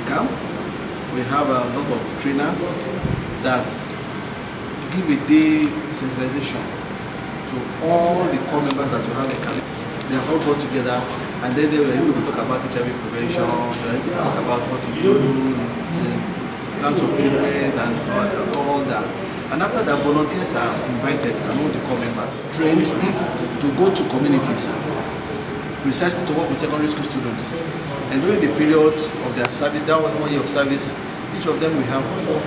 camp. We have a lot of trainers that give a day sensitization to all the core members that you have in Cali. They are all brought together, and then they were able to talk about HIV prevention, they were able to talk about what to do in terms of treatment and all that. And after that, volunteers are invited among the core members, trained to go to communities, precisely to work with secondary school students. And during the period of their service, that 1 year of service, each of them will have 40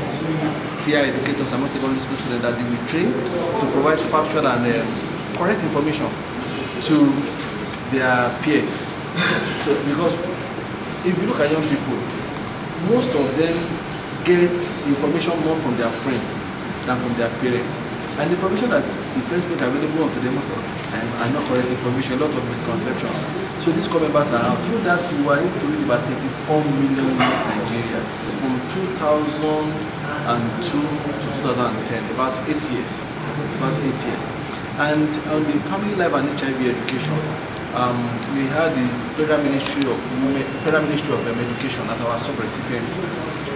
peer educators among secondary school students that they will train to provide factual and correct information to their peers. So, because if you look at young people, most of them get information more from their friends than from their parents. And the information that the friends make available to them most of the time are not correct information, a lot of misconceptions. So these core members are out. Through that, we were able to reach about 34 million Nigerians from 2002 to 2010, about 8 years. And on the family life and HIV education, we had the Federal Ministry of Education as our sub-recipient.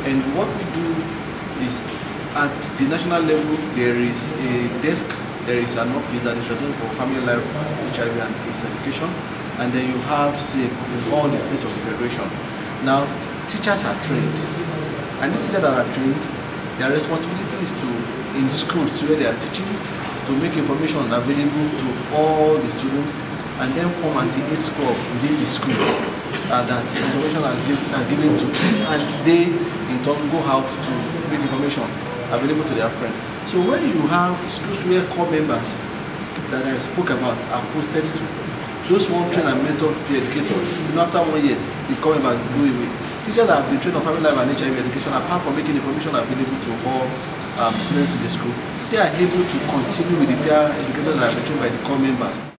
And what we do is, at the national level, there is a desk, there is an office that is responsible for family life, HIV and AIDS education, and then you have SAPE in all the states of the federation. Now, teachers are trained, and these teachers that are trained, their responsibility is to, in schools where they are teaching, to make information available to all the students, and then form anti-AIDS club within the schools that information are given to, and they in turn go out to make information available to their friends. So when you have schools where core members that I spoke about are posted to, those one train and mentor peer educators, after 1 year, the core members go away. Teachers that have been trained on family life and HIV education, apart from making information available to all students in the school, they are able to continue with the peer educators that have been trained by the core members.